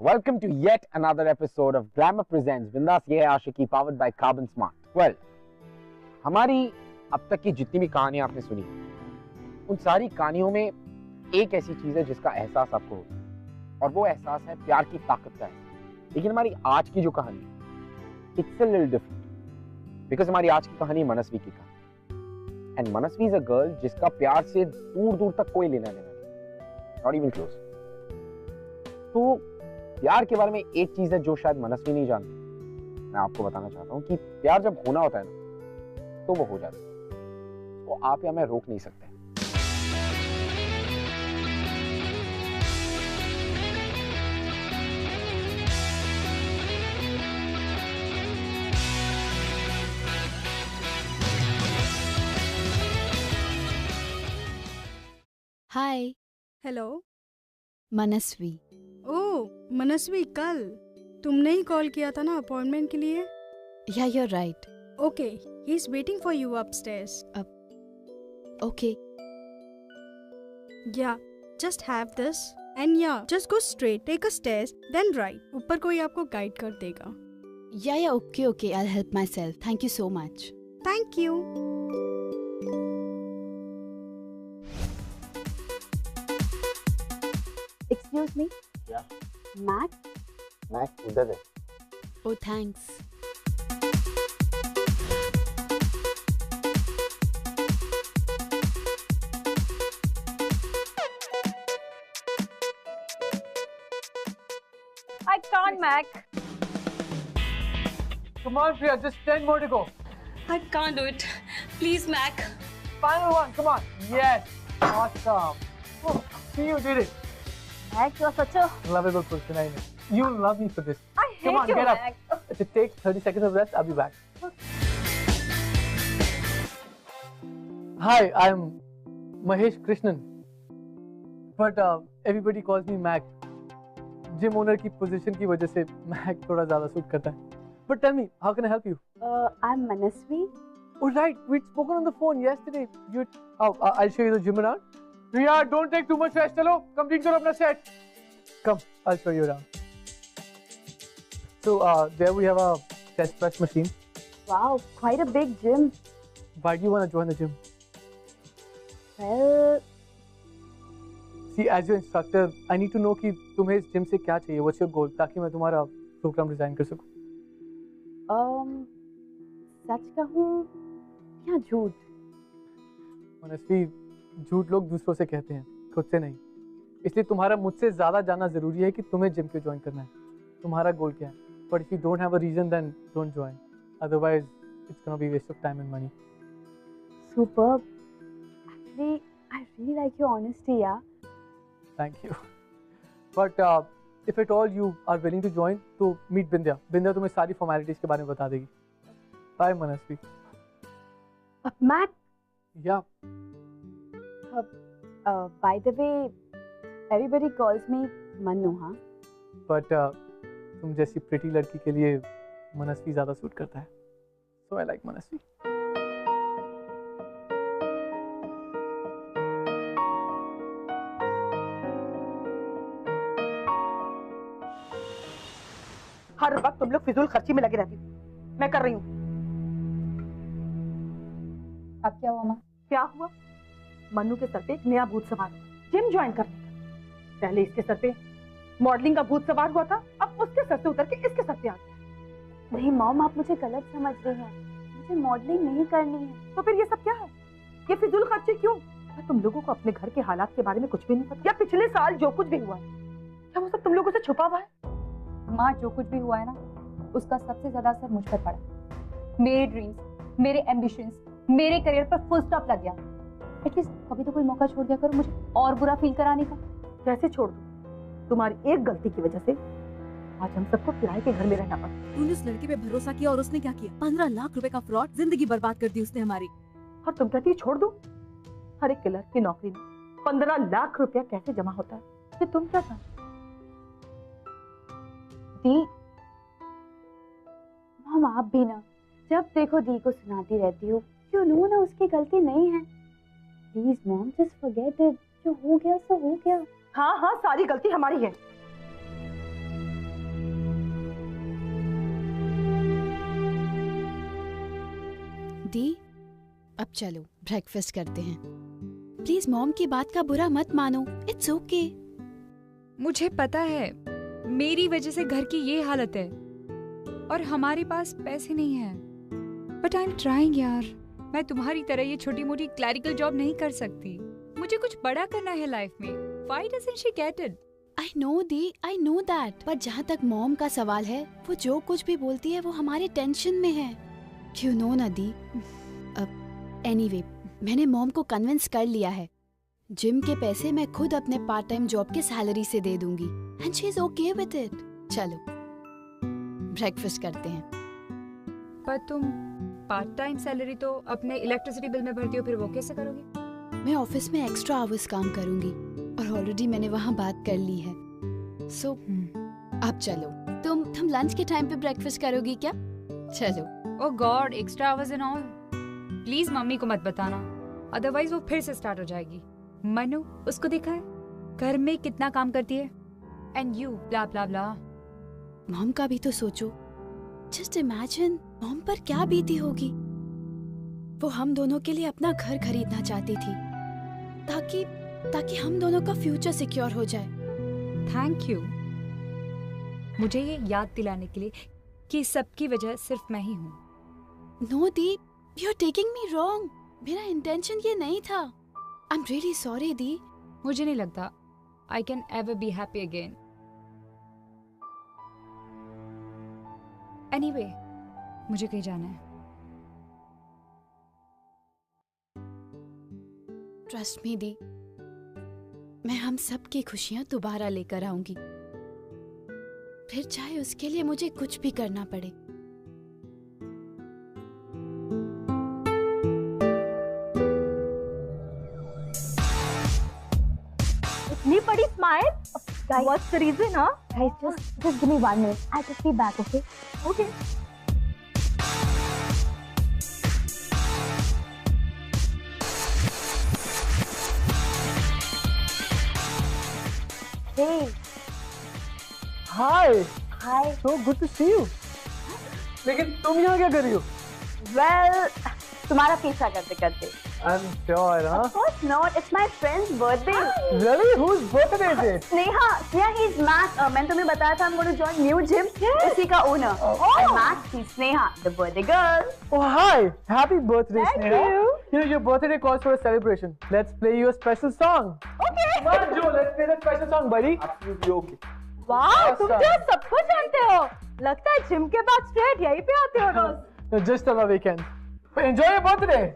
Welcome to yet another episode of Glamour Presents Bindas Ye Hai Aashiqui powered by Carbon Smart. Well, हमारी अब तक की जितनी भी कहानियां आपने सुनी, उन सारी कहानियों में एक ऐसी चीज है जिसका एहसास आपको होता है और वो एहसास है प्यार की ताकत का है। लेकिन हमारी आज की जो कहानी है, it's a little different because हमारी आज की कहानी मनस्वी की कहानी। And Manasvi is a girl जिसका प्यार से दूर दूर तक कोई लेना देना नहीं, नॉट इवन क्लोज। तो प्यार के बारे में एक चीज है जो शायद मनस्वी नहीं जानती, मैं आपको बताना चाहता हूँ कि प्यार जब होना होता है ना तो वो हो जाता है, वो आप या मैं रोक नहीं सकते। हाय। हेलो। मनस्वी। ओह मनस्वी, कल तुमने ही कॉल किया था ना अपॉइंटमेंट के लिए? Yeah you are right. Okay, he is waiting for you upstairs. Okay. Yeah just have this and yeah just go straight, take a stairs then right. ऊपर कोई आपको गाइड कर देगा। Yeah okay okay, I will help myself. Thank you so much. Thank you. Excuse me. Yeah. Mac. मैं उधर है। Oh thanks. I can't, Mac. Come on, Priya, just 10 more to go. I can't do it. Please, Mac. Final one, come on. Yes, awesome. Oh, see, you did it. Mac, you're such a... Lovable person, I know. You'll love me for this. I hate Come on, you, get Mac. up. If it takes 30 seconds of rest, I'll be back. Hi, I'm Mahesh Krishnan. But everybody calls me Mac. Gym owner की position की वजह से Mac थोड़ा ज्यादा suit करता है। But tell me, how can I help you? I'm Manasvi. Oh right, we'd spoken on the phone yesterday. I'll show you the gym around. Priya, don't take too much rest. Chalo, complete karo apna set. Come, I'll show you around. So there we have a chest press machine. Wow, quite a big gym. Why do you want to join the gym? Well, See, as your instructor, I need to know कि तुम्हें इस gym से क्या चाहिए. What's your goal? ताकि मैं तुम्हारा programme design कर सकूं. सच कहूँ या झूठ? मनस्वी, झूठ लोग दूसरों से कहते हैं, खुद से नहीं. इसलिए तुम्हारा मुझसे ज्यादा जानना जरूरी है कि तुम्हें जिम क्यों ज्वाइन करना है. तुम्हारा गोल क्या है? But if you don't have a reason, then don't join. Otherwise, it's gonna be waste of time and money. Superb. Actually, I really like your honesty, yeah. Thank you. But if at all you are willing to join, तो meet Bindya. Bindya तुम्हें सारी formalities के बारे में बता देगी. Bye, Manasvi. Mac. Yeah. By the way, everybody calls me Manu, हाँ? But तुम जैसी pretty लड़की के लिए मनस्वी ज़्यादा सूट करता है. So I like मनस्वी. हर वक्त तुम लोग फिजूल खर्ची में लगे रहती हो। मैं कर रही हूँ। अब क्या हुआ माँ? क्या हुआ? मन्नू के सर पे एक नया भूत सवार हुआ, जिम ज्वाइन करने का। पहले इसके सर पे मॉडलिंग का भूत सवार हुआ था, अब उसके सर से उतर के इसके सर पे आ गया। नहीं मॉम, आप मुझे गलत समझ रही हैं। मुझे मॉडलिंग नहीं करनी है। तो फिर ये सब क्या है? ये फिजूल खर्ची क्यों? क्या तुम लोगों को अपने घर के हालात के बारे में कुछ भी नहीं पता? या पिछले साल जो कुछ भी हुआ है, क्या वो सब तुम लोगों से छुपा हुआ है? माँ, जो कुछ भी हुआ है ना, उसका सबसे ज्यादा असर मुझ पर पड़ा। मेरे ड्रीम्स, मेरे एम्बिशंस, मेरे करियर पर फुल स्टॉप लग गया। एटलीस्ट कभी तो कोई मौका छोड़ दिया करो मुझे और बुरा फील कराने का। कैसे छोड़ दूं? तुम्हारी एक गलती की वजह से आज हम सबको किराए के घर में रहना पड़ा। तूने उस लड़के पे भरोसा किया और उसने क्या किया? 15 लाख रुपए का फ्रॉड, जिंदगी बर्बाद कर दी उसने हमारी। और तुम कहती है छोड़ दूं? हर एक क्लर्क की नौकरी में 15 लाख रुपया कैसे जमा होता है, ये तुम क्या जानते? दी, मॉम आप भी ना जब देखो दी को सुनाती रहती हो। यू नो ना उसकी गलती नहीं है। Please mom just forget it. जो हो गया सो हो गया। हाँ हाँ, सारी गलती हमारी है। दी, अब चलो ब्रेकफास्ट करते हैं। प्लीज मॉम की बात का बुरा मत मानो, इट्स ओके। मुझे पता है मेरी वजह से घर की ये हालत है और हमारे पास पैसे नहीं है, बट आई एम ट्राइंग यार। मैं तुम्हारी तरह ये छोटी मोटी क्लैरिकल जॉब नहीं कर सकती, मुझे कुछ बड़ा करना है लाइफ में। Why doesn't she get it? I know the, I know that, पर जहाँ तक मॉम का सवाल है, वो जो कुछ भी बोलती है वो हमारे टेंशन में है, यू नो ना दी। एनीवे, मैंने मॉम को कन्विंस कर लिया है। जिम के पैसे मैं खुद अपने पार्ट टाइम जॉब के सैलरी से दे दूंगी, and she is okay with it. चलो ब्रेकफास्ट करते हैं। पर तुम पार्ट टाइम सैलरी तो अपने इलेक्ट्रिसिटी बिल में भरती हो, फिर वो कैसे करोगी? मैं ऑफिस में एक्स्ट्रा आवर्स काम करूंगी और ऑलरेडी मैंने वहाँ बात कर ली है। सो अब चलो, तुम लंच के टाइम पे ब्रेकफास्ट करोगी क्या? चलो। Oh God, extra hours and all. Please mummy को मत बताना, अदरवाइज वो फिर से स्टार्ट हो जाएगी। मनु, उसको देखा है घर में कितना काम करती है, and you blah blah blah. Mom का भी तो सोचो, जस्ट इमेजिन मॉम पर क्या बीती होगी। वो हम दोनों के लिए अपना घर खरीदना चाहती थी ताकि हम दोनों का फ्यूचर सिक्योर हो जाए। थैंक यू मुझे ये याद दिलाने के लिए कि सबकी वजह सिर्फ मैं ही हूँ। नो दी, you are taking me wrong. मेरा इंटेंशन ये नहीं था। आई एम रियली सॉरी दी। मुझे नहीं लगता I can ever be happy again. Anyway, मुझे कहीं जाना है। ट्रस्ट मी दी, मैं हम सब की खुशियां दोबारा लेकर आऊंगी, फिर चाहे उसके लिए मुझे कुछ भी करना पड़े। इतनी बड़ी स्माइल, व्हाट्स द रीजन? हाँ Guys, just give me 1 minute. I'll just be back, okay? Okay. Hey, hi, hi. So good to see you. लेकिन तुम यहाँ क्या कर रही हो? Well, तुम्हारा पीछा करते करते। I am sure. हाँ, Of course not. It's my friend's birthday. Really? Whose birthday is it? Sneha, he's Matt. मैंने तुम्हें बताया था I'm going to join new gym. उसी का owner. And Matt, he's Sneha, the birthday girl. Oh, hi! Happy birthday, Thank Sneha. you. You know, your birthday calls for a celebration. Let's play you a special song. Okay. Come on, Joe, let's play the special song, buddy. Absolutely okay. वाह, तुम Awesome. तो सब कुछ जानते हो। लगता है gym के बाद स्ट्रेट यहीं पे आते हो रोज। No, just on the weekend. But enjoy your birthday.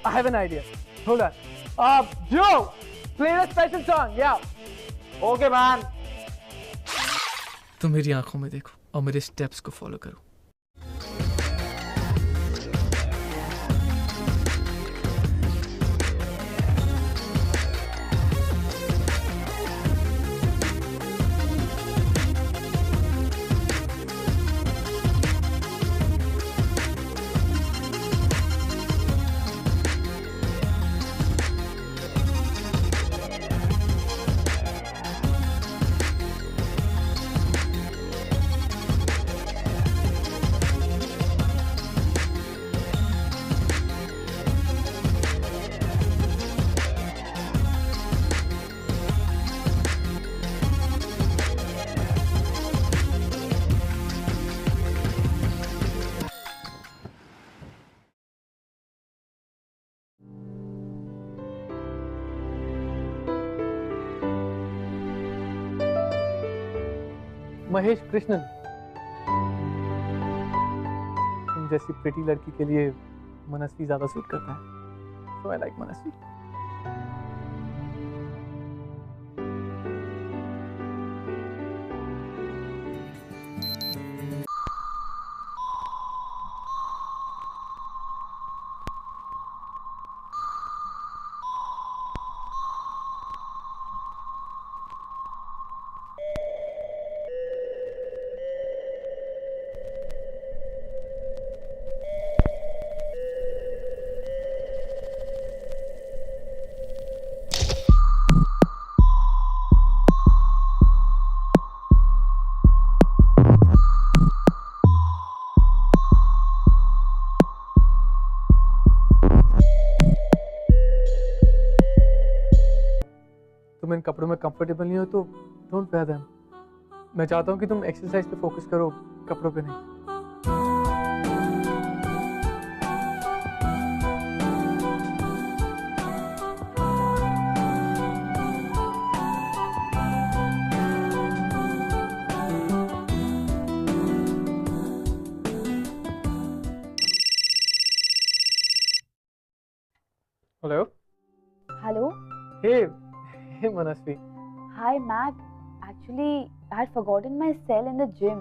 I have an idea. Hold on. Joe, play the special song. Yeah. Okay, man. तुम मेरी आंखों में देखो और मेरे स्टेप्स को फॉलो करो। महेश कृष्णन, तुम जैसी प्रिटी लड़की के लिए मनस्वी ज्यादा सूट करता है, so I like मनस्वी। तुम इन कपड़ों में कंफर्टेबल नहीं हो तो डोंट वेयर देम। मैं चाहता हूँ कि तुम एक्सरसाइज पे फोकस करो, कपड़ों पे नहीं। Hello. Hello. Hey hey Manasvi. Hi Mac, actually I had forgotten my cell in the gym.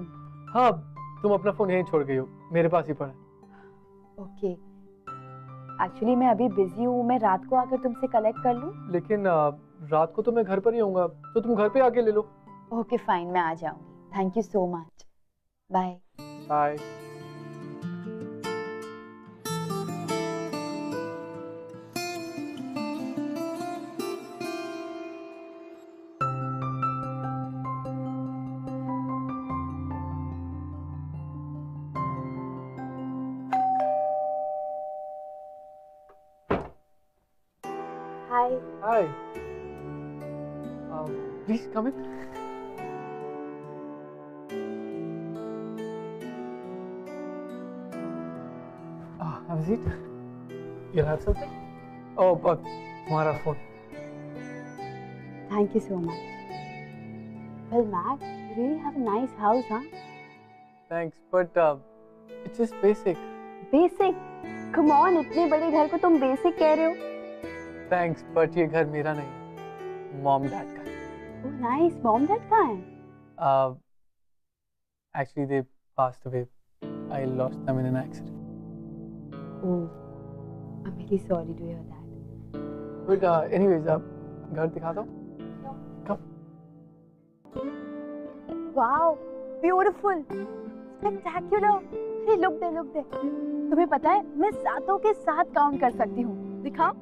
हाँ, तुम अपना फोन यहीं छोड़ गई हो, मेरे पास ही पड़ा है। ओके, एक्चुअली मैं अभी बिजी हूँ, मैं रात को आकर तुमसे कलेक्ट कर लूँ? लेकिन रात को तो मैं घर पर ही होऊंगा, तो तुम घर पे आके ले लो। ओके फाइन, मैं आ जाऊंगी। Thank you so much. Bye bye. Hi. Hi. Please come in. Have a seat. You'll have something? Oh, but तुम्हारा phone. Thank you so much. Well, Mac, you really have a nice house, huh? Thanks, but it's just basic. Basic? Come on, इतने बड़े घर को तुम basic कह रहे हो? Thanks, but ये घर मेरा नहीं है, mom dad का। Oh, nice. Mom, dad कहाँ हैं? Actually, they passed away. I lost them in an accident. Oh, I'm really sorry to hear that. But anyways, घर दिखा दो। Come. Wow, beautiful, spectacular. अरे look there. तुम्हें पता है मैं सातों के साथ काउंट कर सकती हूँ। दिखाओ।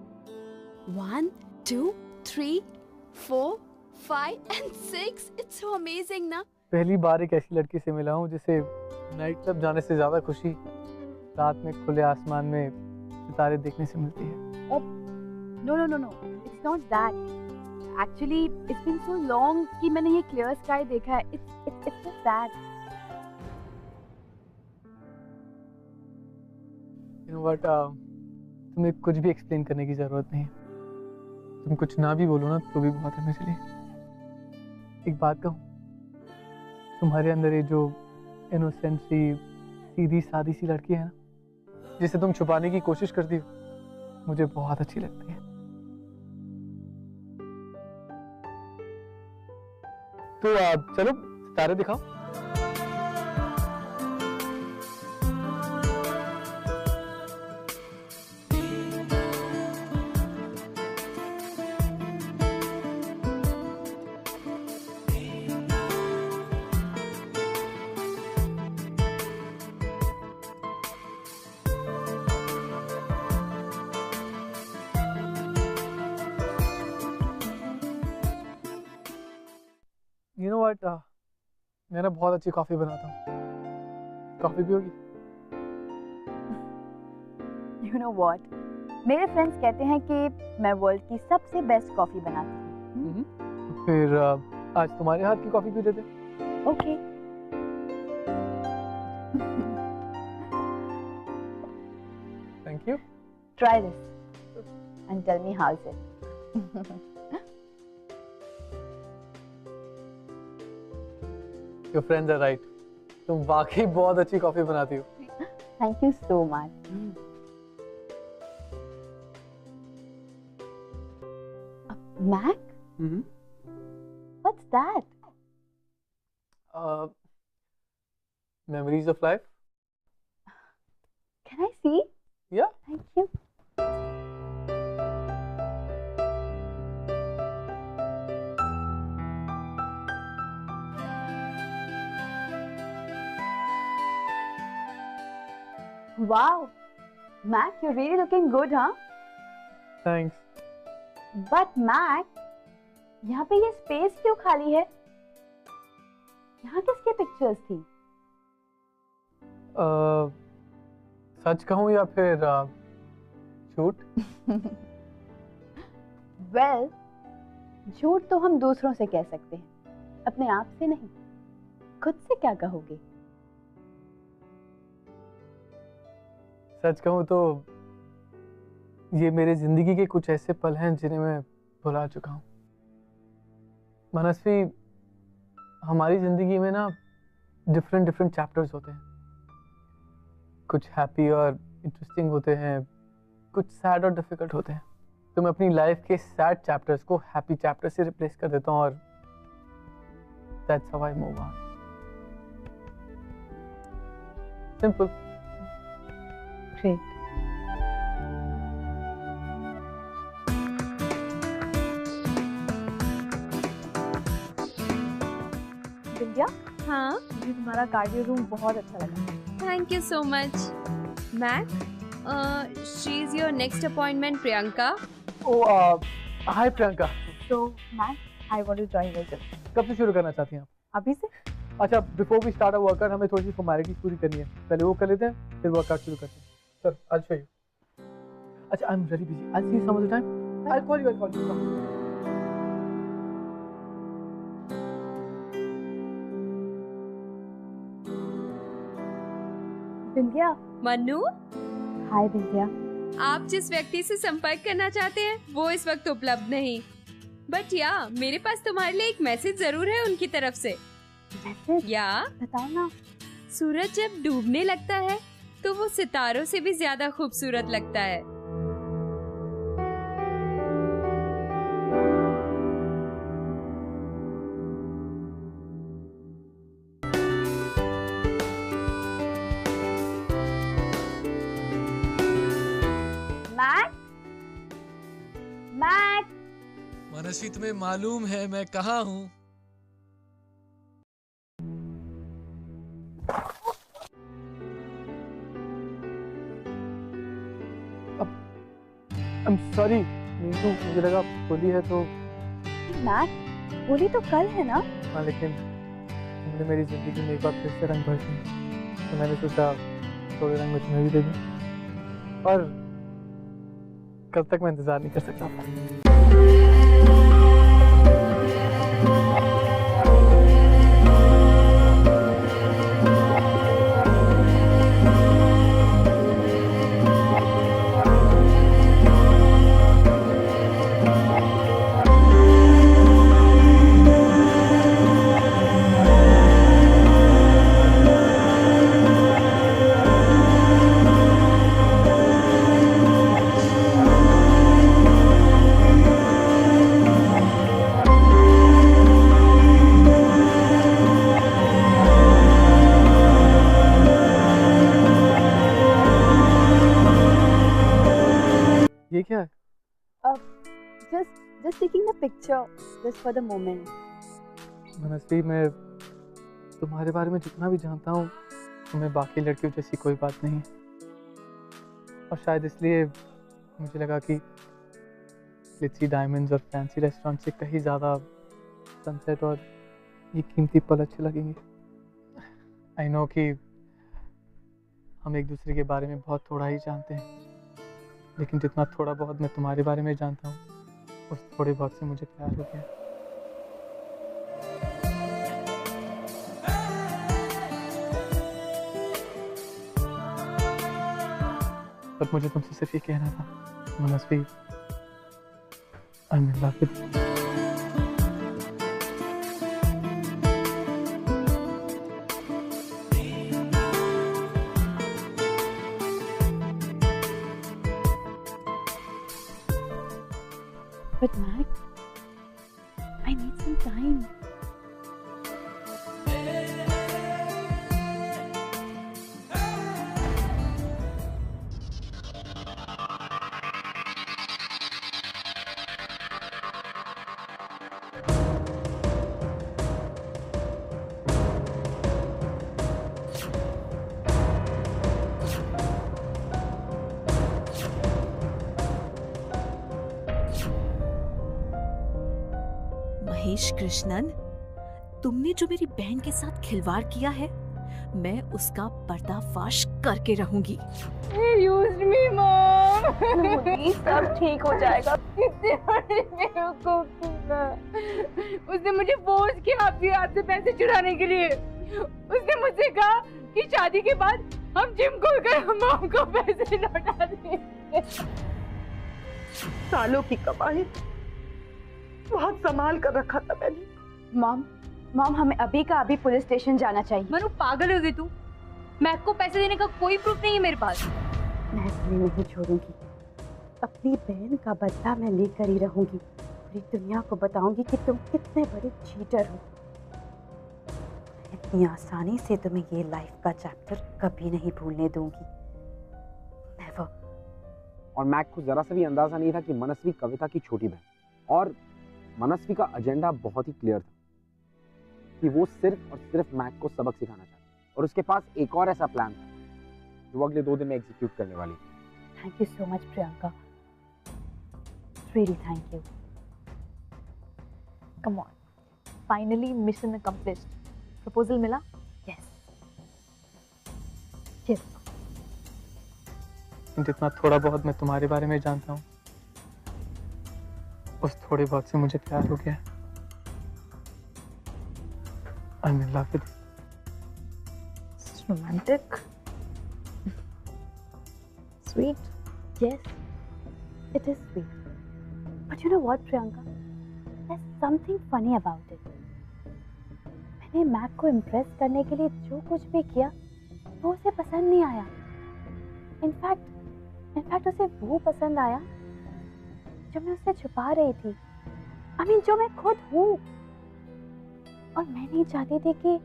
1, 2, 3, 4, 5 and 6. It's so amazing ना? पहली बार एक ऐसी लड़की से मिला हूँ जिसे नाइट क्लब जाने से ज्यादा खुशी रात में खुले आसमान में सितारे देखने से मिलती है। No, it's not that. Actually, it's been so long कि मैंने ये clear sky देखा है. It's just that. You know what? तुम्हें कुछ भी एक्सप्लेन करने की जरूरत नहीं है। तुम कुछ ना भी बोलो ना तो भी बहुत है मेरे लिए। एक बात कहूँ, तुम्हारे अंदर ये जो इनोसेंट सी सीधी सादी सी लड़की है ना, जिसे तुम छुपाने की कोशिश करती हो, मुझे बहुत अच्छी लगती है। तो चलो सितारे दिखाओ। You know what? मैं ना बहुत अच्छी कॉफी बनाता हूँ। कॉफी भी होगी? You know what? मेरे फ्रेंड्स कहते हैं कि मैं वर्ल्ड की सबसे बेस्ट कॉफी बनाती हूँ। तो फिर आज तुम्हारे हाथ की कॉफी पी लेते। Okay. Thank you. Try this and tell me how's it. Your friends are right. तुम वाकई बहुत अच्छी कॉफी बनाती हो। Thank you so much. Mac? Mm-hmm. What's that? Memories of life. Can I see? Yeah. Thank you. Wow, Mac, you're really looking good, huh? Thanks. But Mac, यहाँ पे ये space क्यों खाली है? यहाँ किसके पिक्चर्स थी? सच कहूँ या फिर झूठ? Well, झूठ तो हम दूसरों से कह सकते हैं, अपने आप से नहीं। खुद से क्या कहोगे? सच कहूँ तो ये मेरे जिंदगी के कुछ ऐसे पल हैं जिन्हें मैं भुला चुका हूँ। मनस्वी, हमारी जिंदगी में ना डिफरेंट चैप्टर्स होते हैं। कुछ हैप्पी और इंटरेस्टिंग होते हैं, कुछ सैड और डिफिकल्ट होते हैं। तो मैं अपनी लाइफ के सैड चैप्टर्स को हैप्पी चैप्टर से रिप्लेस कर देता हूँ और that's how I move on. Simple. Great. विद्या, हाँ, मुझे तुम्हारा कार्डियो रूम बहुत अच्छा लगा। Thank you so much. Mac, she is your next appointment Priyanka. Oh, hi Priyanka. So, Matt, I want to join your gym. कब से शुरू करना चाहती हैं आप? अभी से? अच्छा, before we start a workout हमें थोड़ी सी फॉर्मेलिटीज पूरी करनी है। पहले वो कर लेते हैं, फिर वर्कआउट शुरू करते हैं। सर, आज शो यू। अच्छा, I am very busy. I see you some of the time. I call you. Vidya. Manu, hi Vidya. आप जिस व्यक्ति से संपर्क करना चाहते हैं वो इस वक्त उपलब्ध नहीं, बट या मेरे पास तुम्हारे लिए एक मैसेज जरूर है उनकी तरफ से। मैसेज? या बताओ ना। सूरज जब डूबने लगता है तो वो सितारों से भी ज्यादा खूबसूरत लगता है। मनस्वी, तुम्हें मालूम है मैं कहाँ हूँ? I'm sorry, नीतू, मुझे लगा होली है तो। मैट, होली तो कल है ना? हाँ, लेकिन तुमने मेरी जिंदगी में एक बार फिर से रंग भर दिए, तो मैंने सोचा थोड़े रंग में तुम्हें भी दे दूं। और कब तक मैं इंतजार नहीं कर सकता। ये क्या है? Just taking the picture, just for the moment. मनस्वी, मैं तुम्हारे बारे में जितना भी जानता हूँ, तुम्हें बाकी लड़कियों जैसी कोई बात नहीं है। और शायद इसलिए मुझे लगा कि ग्लिटरी डायमंड्स और फैंसी रेस्टोरेंट से कहीं ज़्यादा सनसेट और ये कीमती पल अच्छे लगेंगे। आई नो कि हम एक दूसरे के बारे में बहुत थोड़ा ही जानते हैं, लेकिन जितना थोड़ा बहुत मैं तुम्हारे बारे में जानता हूँ, उस थोड़े बहुत से मुझे प्यार हो गया। पर मुझे तुमसे सिर्फ ये कहना था, Manasvi, I am in love with you. But Mac, I need some time. Mahesh Krishnan, तुमने जो मेरी बहन के साथ खिलवाड़ किया है, मैं उसका पर्दाफाश करके रहूंगी। He used me, Mom. Modi, सब ठीक हो जाएगा। कितने बड़े बेवकूफ तुम ना। उसने मुझे फोर्स किया आपके हाथ से पैसे चुराने के लिए। उसने मुझसे कहा कि शादी के बाद हम जिम खोलकर मॉम को पैसे लौटा देंगे। सालों की कमाई बहुत संभाल कर रखा था मैंने। मॉम हमें अभी का अभी पुलिस स्टेशन जाना चाहिए। मनु पागल हो गई तू? मैक को पैसे देने का कोई प्रूफ नहीं है मेरे पास। मैं तुम्हें नहीं छोड़ूंगी। अपनी बहन का बदला मैं लेकर ही रहूंगी। पूरी दुनिया को बताऊंगी कि तुम कितने बड़े चीटर हो। इतनी आसानी से तुम्हें ये लाइफ का चैप्टर कभी नहीं भूलने दूंगी। नेवर। और मैक को जरा सा भी अंदाजा नहीं था कि मनस्वी कविता की छोटी बहन, और मनस्वी का एजेंडा बहुत ही क्लियर था कि वो सिर्फ और सिर्फ मैक को सबक सिखाना चाहती है, और उसके पास एक और ऐसा प्लान था जो वो अगले 2 दिन में एग्जीक्यूट करने वाली थी। Thank you so much Priyanka, really thank you. Come on, finally mission accomplished. Proposal मिला? Yes yes. जितना थोड़ा बहुत मैं तुम्हारे बारे में जानता हूँ, उस थोड़े बहुत से मुझे प्यार हो गया। I'm in love with you. It's romantic. Sweet. Yes, it is sweet. But you know what, Priyanka? There's something funny about it. मैंने मैक को इम्प्रेस करने के लिए जो कुछ भी किया, वो उसे पसंद नहीं आया। इनफैक्ट उसे वो पसंद आया जो मैं उससे छुपा रही थी। I mean, जो मैं खुद हूँ। और मैं नहीं चाहती थी कि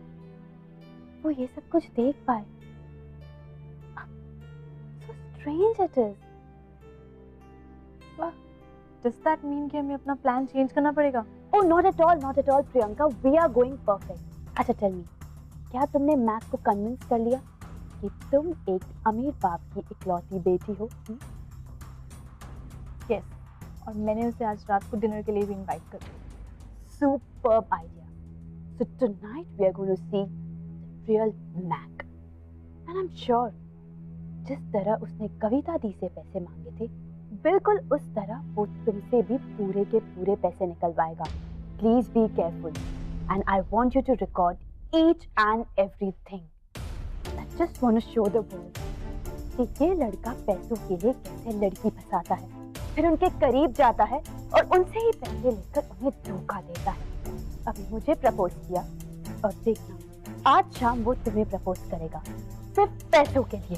वो ये सब कुछ देख पाए। So strange it is. Does that mean कि हमें अपना प्लान चेंज करना पड़ेगा? Oh, not at all, Priyanka. We are going perfect. अच्छा, tell me, क्या तुमने मैक को कन्विंस कर लिया कि तुम एक अमीर बाप की इकलौती बेटी हो? Yes. और मैंने उसे आज रात को डिनर के लिए भी इनवाइट कर दिया। Superb idea. So tonight we are going to see the real Mac. And I'm sure जिस तरह उसने कविता दी से पैसे मांगे थे, बिल्कुल उस तरह वो तुमसे भी पूरे के पूरे पैसे निकलवाएगा। Please be careful. And I want you to record each and everything. I just want to show the world कि ये लड़का पैसों के लिए कैसे लड़की फंसाता है, फिर उनके करीब जाता है और उनसे ही पैसे लेकर उन्हें धोखा देता है। अभी मुझे प्रपोज किया और देखना आज शाम वो तुम्हें प्रपोज करेगा, सिर्फ पैसों के लिए।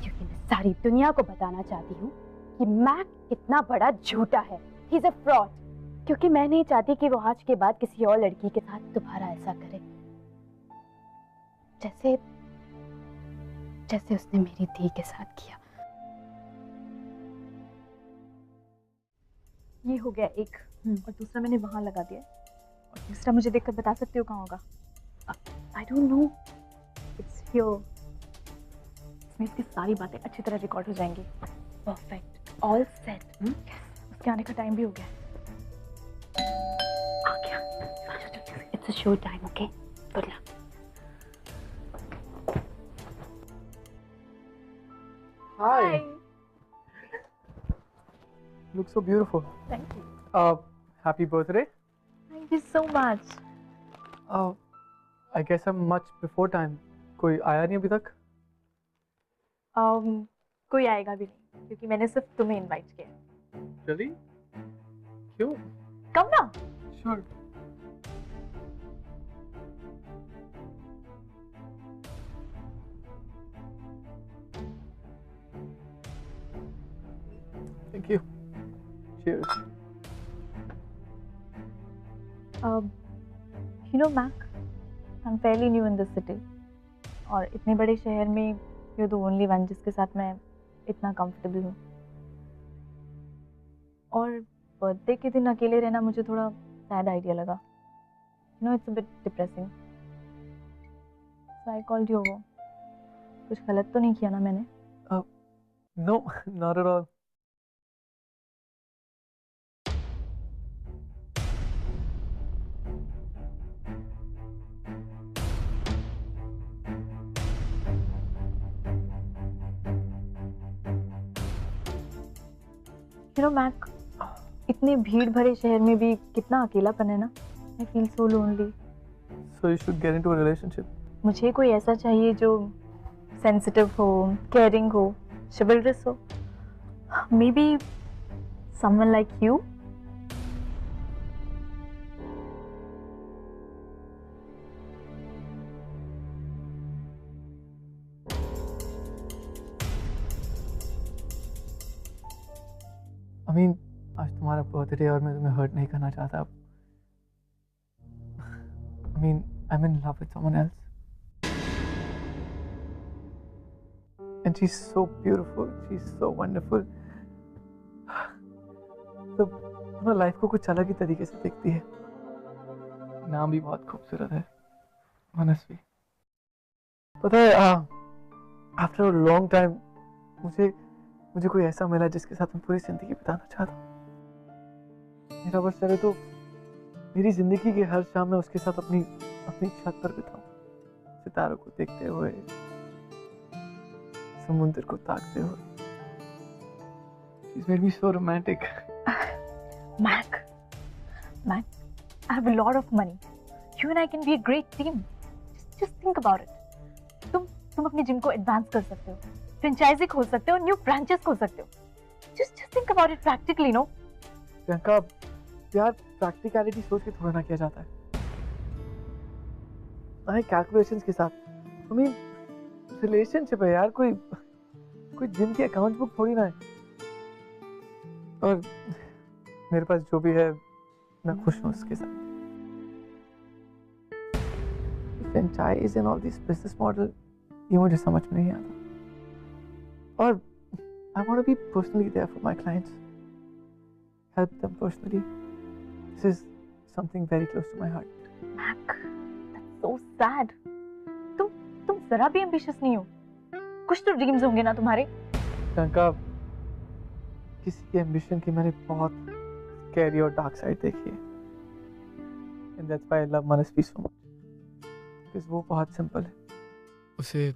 क्योंकि मैं सारी दुनिया को बताना चाहती हूँ कि मैक कितना बड़ा झूठा है। He is a fraud. क्योंकि मैं नहीं चाहती कि वो आज के बाद किसी और लड़की के साथ दोबारा ऐसा करे, जैसे उसने मेरी धी के साथ किया। ये हो गया एक, और दूसरा मैंने वहां लगा दिया, और तीसरा मुझे देखकर बता सकते हो कहाँ होगा? I don't know. It's here. इसमें इसकी सारी बातें अच्छी तरह रिकॉर्ड हो जाएंगी। Perfect, all set. उसके आने का टाइम भी हो गया। आ गया। It's a show time, okay? Good luck. Hi. Look so beautiful. Thank you. Happy birthday. Thank you so much. I guess I'm much before time. कोई आया नहीं अभी तक? कोई आएगा भी नहीं, क्योंकि मैंने सिर्फ तुम्हें इनवाइट किया है। Really? क्यों? कम ना? Sure. Thank you. Cheers. You know, Mac, I'm fairly new in this city. और इतने बड़े शहर में you're the only one जिसके साथ मैं इतना comfortable हूँ। और बर्थडे के दिन अकेले रहना मुझे थोड़ा sad idea लगा। You know, it's a bit depressing. So I called you over. कुछ गलत तो नहीं किया ना मैंने? No, not at all. Mac, इतने भीड़ भरे शहर में भी कितना अकेलापन है ना। I feel so lonely. So you should get into a relationship. मुझे कोई ऐसा चाहिए जो सेंसिटिव हो, केयरिंग हो, chivalrous हो। May be someone like you. I mean, आज तुम्हारा बर्थडे और मैं तुम्हें हर्ट नहीं करना चाहता। I mean, I'm in love with someone else. And she's so beautiful, she's so wonderful. तो अपना लाइफ को कुछ अलग ही तरीके से देखती है। नाम भी बहुत खूबसूरत है, मनस्वी। पता है, आफ्टर अ लॉन्ग टाइम मुझे कोई ऐसा मिला जिसके साथ मैं पूरी जिंदगी बिताना चाहता हूँ। मेरा बस चले तो मेरी जिंदगी की हर शाम में उसके साथ अपनी छत पर बिताऊं, सितारों को देखते हुए, समुद्र को ताकते हुए। She's made me so romantic. Mac, I have a lot of money. You and I can be a great team. Just think about it. तुम अपने जिम को एडवांस कर सकते हो, फ्रेंचाइजी खोल सकते हो, न्यू ब्रांचेस खोल सकते हो। Just think about it practically, no? Priyanka, यार प्रैक्टिकलिटी सोच के थोड़ा ना किया जाता है, ना कैलकुलेशंस के साथ। I mean, रिलेशनशिप है यार, कोई जिम की अकाउंट बुक थोड़ी ना है। और मेरे पास जो भी है मैं खुश हूँ उसके साथ। Franchise and all this business model ये मुझे समझ में नहीं आता। और I want to be personally there for my clients, help them personally. This is something very close to my heart. Mac, that's so sad. तुम जरा भी ambitious नहीं हो। कुछ तो ड्रीम्स होंगे ना तुम्हारे। प्रियंका, किसी की एम्बिशन की मैंने बहुत स्कैरी और डार्क साइड देखी है। And that's why I love Manasvi so much. Because वो बहुत सिंपल है। उसे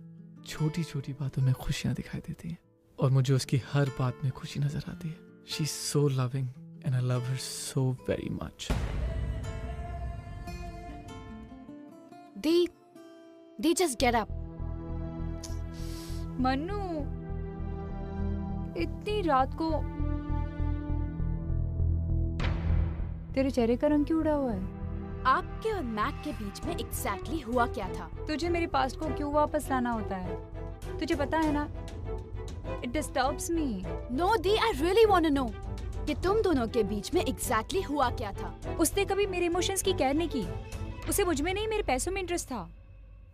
छोटी छोटी बातों में खुशियाँ दिखाई देती हैं और मुझे उसकी हर बात में खुशी नजर आती है। She's so loving and I love her so very much. They just get up. Mannu, इतनी रात को तेरे चेहरे का रंग क्यों उड़ा हुआ है? आपके और मैक के बीच में एग्जैक्टली हुआ क्या था? तुझे मेरे पास्ट को क्यों वापस लाना होता है? तुझे पता है ना, It disturbs me. No, Dee, I really want to know कि तुम दोनों के बीच में एग्जैक्टली हुआ क्या था? उसने कभी मेरे इमोशंस की केयर नहीं की। उसे मुझ में नहीं, मेरे पैसों में इंटरेस्ट था।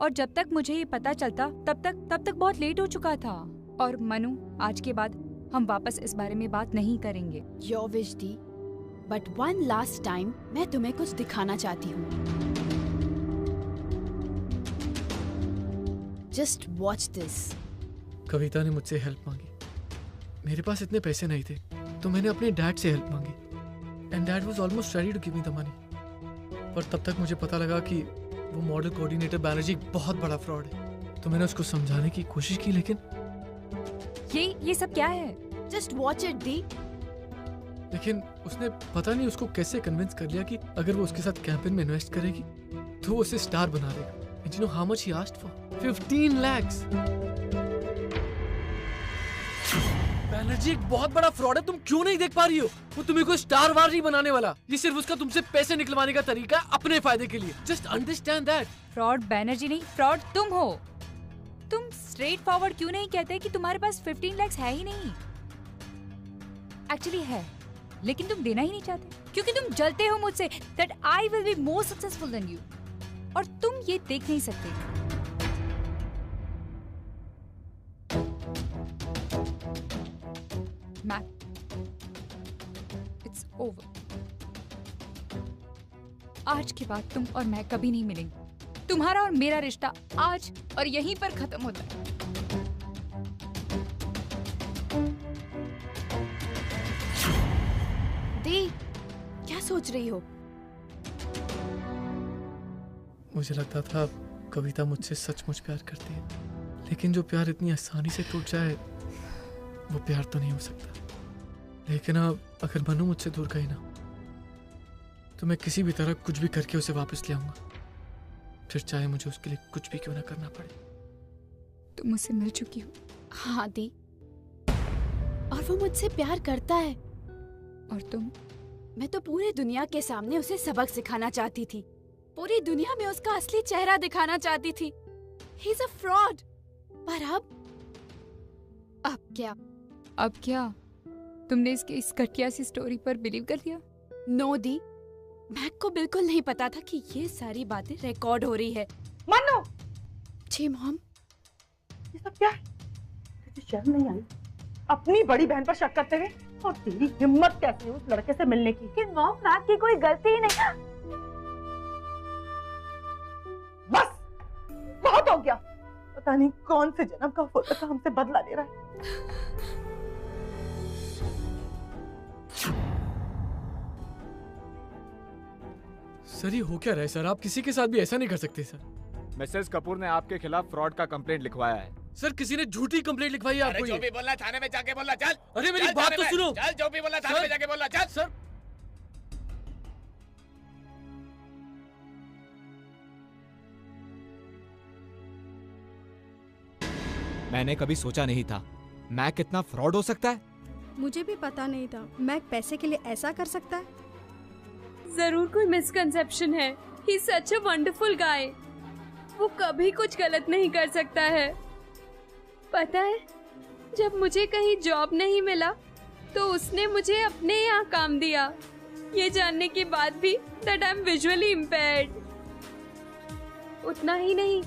और जब तक मुझे ये पता चलता तब तक बहुत लेट हो चुका था। और मनु, आज के बाद हम वापस इस बारे में बात नहीं करेंगे। Your wish, Dee. But one last time, मैं तुम्हें कुछ दिखाना चाहती हूँ। Just watch this. कविता ने मुझसे हेल्प मांगी। मेरे पास इतने पैसे नहीं थे तो मैंने अपने डैड से हेल्प मांगी। And dad was almost ready to give me the money. पर तब तक मुझे पता लगा कि वो मॉडल कोऑर्डिनेटर बैनर्जी एक बहुत बड़ा फ्रॉड है। तो मैंने उसको समझाने की कोशिश की, लेकिन ये सब क्या है? Just watch it, Dee. लेकिन उसने पता नहीं उसको कैसे कन्विंस कर लिया कि अगर वो उसके साथ कैंपेन में इन्वेस्ट करेगी तो वो उसे स्टार बना देगा। And you know how much he asked for? 15 lakhs। Banerjee एक बहुत बड़ा फ्रॉड है, तुम क्यों नहीं देख पा रही हो? वो तुम्हें कोई स्टार वार नहीं बनाने वाला। ये सिर्फ उसका तुमसे पैसे निकलवाने का तरीका है अपने फायदे के लिए। Just understand that. Fraud Banerjee नहीं, फ्रॉड तुम हो। तुम स्ट्रेट फॉरवर्ड क्यों नहीं कहते कि तुम्हारे पास 15 lakhs है ही नहीं? एक्चुअली है, लेकिन तुम देना ही नहीं चाहते क्योंकि तुम जलते हो मुझसे that I will be more successful than you। और तुम ये देख नहीं सकते। Mac, it's over। आज के बाद तुम और मैं कभी नहीं मिलेंगे। तुम्हारा और मेरा रिश्ता आज और यहीं पर खत्म होता है। दी, क्या सोच रही हो? मुझे लगता था कविता मुझसे सचमुच प्यार करती है, लेकिन जो प्यार इतनी आसानी से टूट जाए वो प्यार तो नहीं हो सकता। लेकिन अब अगर मनु मुझसे दूर गई ना, तो मैं किसी भी तरह कुछ भी करके उसे वापस ले आऊंगा, फिर चाहे मुझे उसके लिए कुछ भी क्यों ना करना पड़े। तुम मुझसे मिल चुकी हो। हाँ दी, और वो मुझसे प्यार करता है। और तुम? मैं तो पूरी दुनिया के सामने उसे सबक सिखाना चाहती थी, पूरी दुनिया में उसका असली चेहरा दिखाना चाहती थी। He is a fraud। पर अब क्या? अब क्या? तुमने इसके इस घटिया सी स्टोरी पर बिलीव कर दिया? नो दी, मैक को बिल्कुल नहीं पता था कि ये सारी बातें रिकॉर्ड हो रही है। मनु! जी मॉम। ये सब क्या है? तुझे शर्म नहीं आई अपनी बड़ी बहन पर शक करते हुए? और तेरी हिम्मत कैसी है उस लड़के से मिलने की? कि मॉम, मैक की कोई गलती ही नहीं। बस बहुत हो गया। पता नहीं कौन से जन्म का होता था हमसे बदला ले रहा है। सर ये हो क्या रहा है सर? आप किसी के साथ भी ऐसा नहीं कर सकते सर। मिसेस कपूर ने आपके खिलाफ फ्रॉड का कंप्लेंट लिखवाया है। सर किसी ने झूठी कंप्लेंट लिखवाई है आपको? अरे जो भी बोलना थाने में जाके बोलना, चल। अरे मेरी बात तो सुनो। चल, जो भी बोलना थाने में जाके बोलना, चल। सर मैंने कभी सोचा नहीं था मैक कितना फ्रॉड हो सकता है। मुझे भी पता नहीं था मैक पैसे के लिए ऐसा कर सकता है। जरूर कोई मिसकंसेप्शन है। He is such a wonderful guy. वो कभी कुछ गलत नहीं कर सकता है। पता है, जब मुझे कहीं जॉब नहीं मिला तो उसने मुझे अपने यहाँ काम दिया, ये जानने के बाद भी that I am visually impaired. उतना ही नहीं,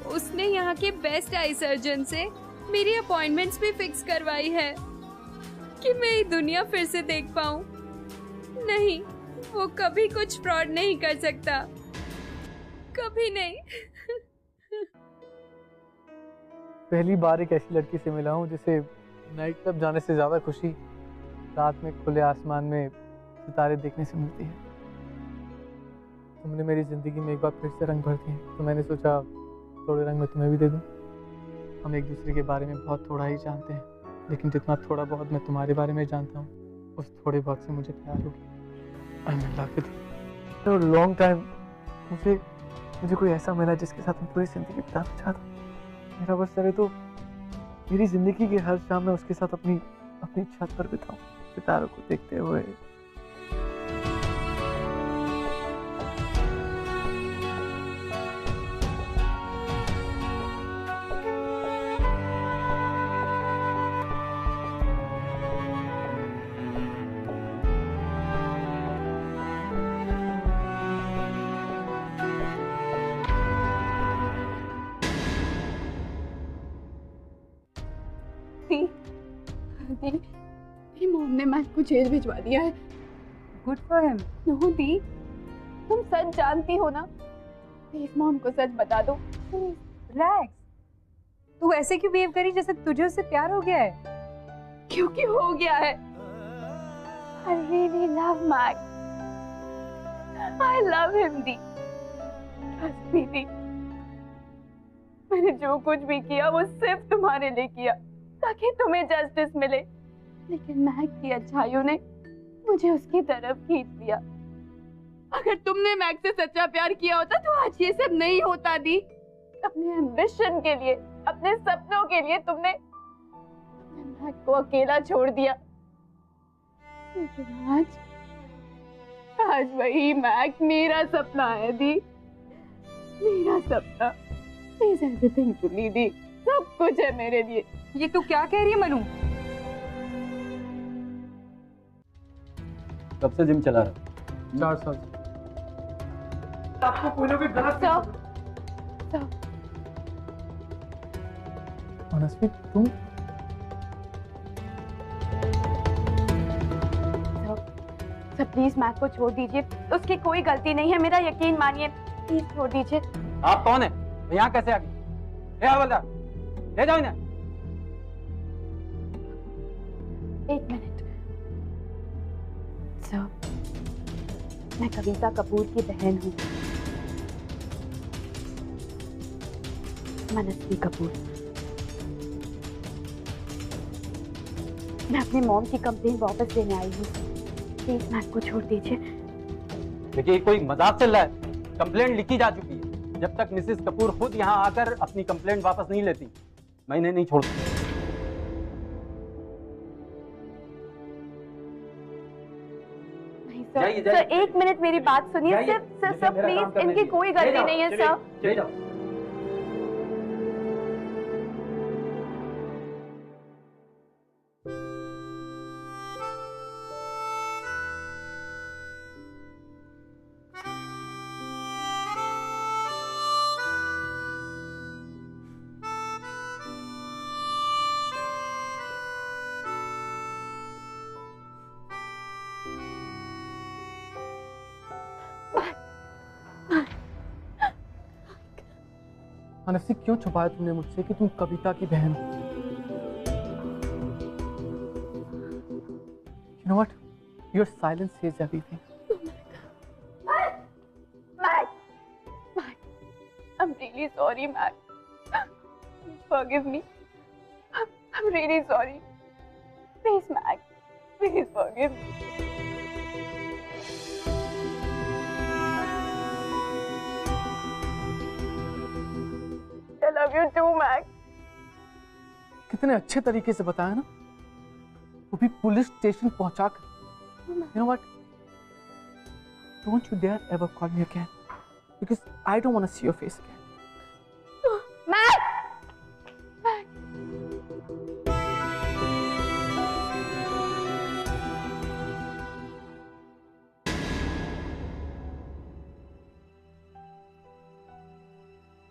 उसने यहाँ के बेस्ट आई सर्जन से मेरी अपॉइंटमेंट्स भी फिक्स करवाई है कि मैं ये दुनिया फिर से देख पाऊँ। नहीं, वो कभी कुछ फ्रॉड नहीं कर सकता, कभी नहीं। पहली बार एक ऐसी लड़की से मिला हूँ जिसे नाइट क्लब जाने से ज्यादा खुशी रात में खुले आसमान में सितारे देखने से मिलती है। तुमने मेरी जिंदगी में एक बार फिर से रंग भर दिए, तो मैंने सोचा थोड़े रंग मैं तुम्हें भी दे दूं। हम एक दूसरे के बारे में बहुत थोड़ा ही जानते हैं, लेकिन जितना थोड़ा बहुत मैं तुम्हारे बारे में जानता हूँ, उस थोड़े बहुत से मुझे प्यार हो गया। आई am in love with you. For long time मुझे कोई ऐसा मिला जिसके साथ मैं पूरी जिंदगी बिताना चाहता हूँ। मेरा बस करे तो मेरी जिंदगी की हर शाम में उसके साथ अपनी छत पर बिताऊं, सितारों को देखते हुए। मेरी मॉम ने मैक को जेल भिजवा दिया है। Good for him. Know the, तुम सच जानती हो ना? प्लीज मॉम को सच बता दो। रिलैक्स। तू ऐसे क्यों बिहेव करी जैसे तुझे उससे प्यार हो गया है? क्योंकि हो गया है। I really love Mac. I love him, the. Trust me, दी। मैंने जो कुछ भी किया वो सिर्फ तुम्हारे लिए किया, ताकि तुम्हें जस्टिस मिले। लेकिन मैक की अच्छाइयों ने मुझे उसकी तरफ खींच लिया। अगर तुमने मैक से सच्चा प्यार किया होता तो आज ये सब नहीं होता दी। अपने एम्बिशन के लिए, अपने सपनों के लिए तुमने मैक को अकेला छोड़ दिया। लेकिन आज वही मैक मेरा सपना है दी, मेरा सपना। He's everything to me, दी। सब कुछ है मेरे लिए। ये तू क्या कह रही है मनु? कब से जिम चला रहा? 4 साल। आपको कोई ना कोई गलत मनस्वी, तुम सर प्लीज मैक को छोड़ दीजिए, उसकी कोई गलती नहीं है, मेरा यकीन मानिए। प्लीज छोड़ दीजिए। आप कौन है? यहाँ कैसे आ गई? ले जाओ इन्हें। एक मिनट सर, मैं कविता कपूर की बहन हूँ, मनस्वी कपूर। मैं अपने मॉम की कंप्लेन वापस लेने आई हूँ। प्लीज मैक को छोड़ दीजिए। देखिए कोई मजाक चल रहा है। कंप्लेंट लिखी जा चुकी है। जब तक मिसेस कपूर खुद यहाँ आकर अपनी कंप्लेंट वापस नहीं लेती मैं इन्हें नहीं छोड़ता। सर एक मिनट मेरी बात सुनिए। सर प्लीज, इनकी कोई गलती नहीं है सर। अनसी, क्यों छुपाया तुमने मुझसे कि तुम कविता की बहन हो? You know what? Your silence says everything. Mac, I'm really sorry, Mac. Forgive me. I'm really sorry. Please, Mac. Please forgive me. I love you too, Mac. कितने अच्छे तरीके से बताया ना, वो भी पुलिस स्टेशन पहुंचाकर। You know what? Don't you dare ever call me again, because I don't want to see your face again. Mac!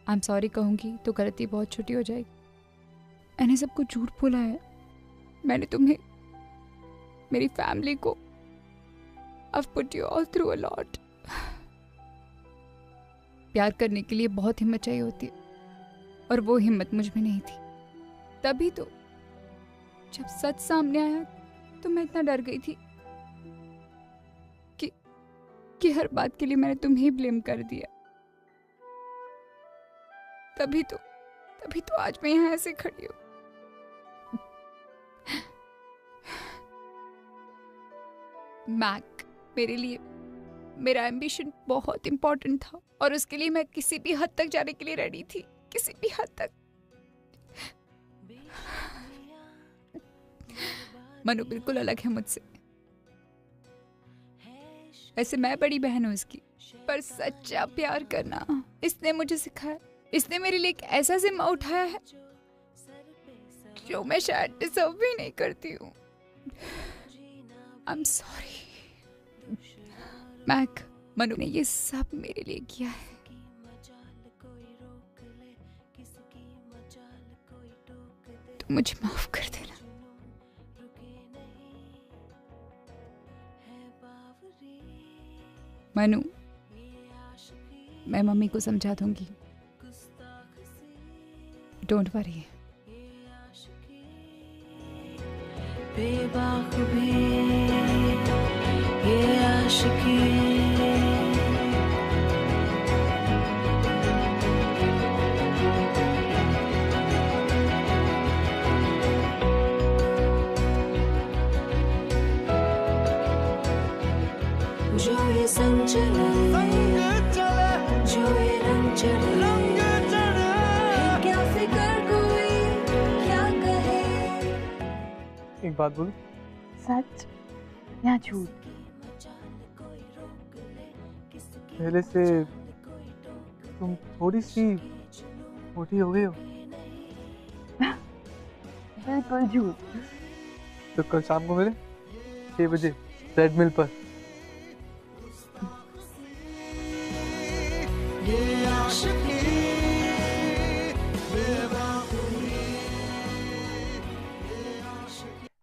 I am sorry कहूँगी तो गलती बहुत छोटी हो जाएगी। मैंने सबको झूठ बोला है। मैंने तुम्हें, मेरी फैमिली को, I've put you all through a lot. प्यार करने के लिए बहुत हिम्मत चाहिए होती है और वो हिम्मत मुझ में नहीं थी। तभी तो जब सच सामने आया तो मैं इतना डर गई थी कि हर बात के लिए मैंने तुम्हें ब्लेम कर दिया। तभी तो आज मैं यहाँ ऐसे खड़ी हूँ। मैक, मेरे लिए मेरा एम्बिशन बहुत इंपॉर्टेंट था और उसके लिए मैं किसी भी हद तक जाने के लिए रेडी थी, किसी भी हद तक। मनु बिल्कुल अलग है मुझसे। वैसे मैं बड़ी बहन हूँ इसकी, पर सच्चा प्यार करना इसने मुझे सिखाया। इसने मेरे लिए एक ऐसा जिम्मा उठाया है जो मैं शायद डिजर्व भी नहीं करती हूँ। I'm sorry. मैक, मनु ने ये सब मेरे लिए किया है। तो मुझे माफ कर देना। मनु, मैं मम्मी को समझा दूंगी। Don't worry. बेबाखुबी ये आशिकी जो ये संग चले जो ये रंग चढ़े क्या फिक्र कोई क्या कहे। एक बात बोलूं? सच या झूठ? पहले से तुम थोड़ी सी मोटी हो गई हो। बिल्कुल झूठ। तो कल शाम को मिले 6 बजे ट्रेडमिल पर।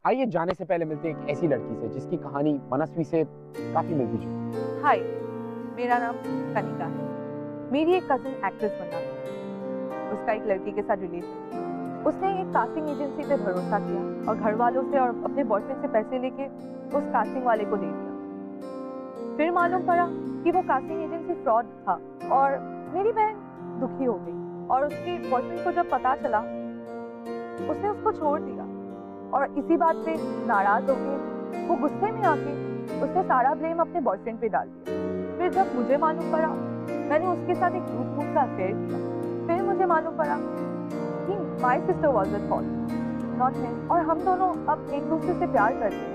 आइए जाने से पहले मिलते हैं एक ऐसी लड़की से जिसकी कहानी मनस्वी से काफी मिलती जुलती। हाय, मेरा नाम कनिका है। मेरी एक कजिन एक्ट्रेस बनना था। उसका एक लड़की के साथ रिलेशन। उसने एक कास्टिंग एजेंसी पे भरोसा किया और घर वालों से और अपने बॉयफ्रेंड से पैसे लेके उस कास्टिंग वाले को दे दिया। फिर मालूम पड़ा कि वो कास्टिंग एजेंसी फ्रॉड था और मेरी बहन दुखी हो गई और उसके बॉयफ्रेंड को जब पता चला उसने उसको छोड़ दिया। और इसी बात पे नाराज होके वो गुस्से में आके उसने सारा ब्लेम अपने बॉयफ्रेंड पे डाल दिया। फिर जब मुझे मालूम पड़ा, मैंने उसके साथ एक झूठ का अफेयर किया। फिर मुझे मालूम पड़ा कि my sister was at fault, not him, और हम दोनों अब एक दूसरे से प्यार करते हैं।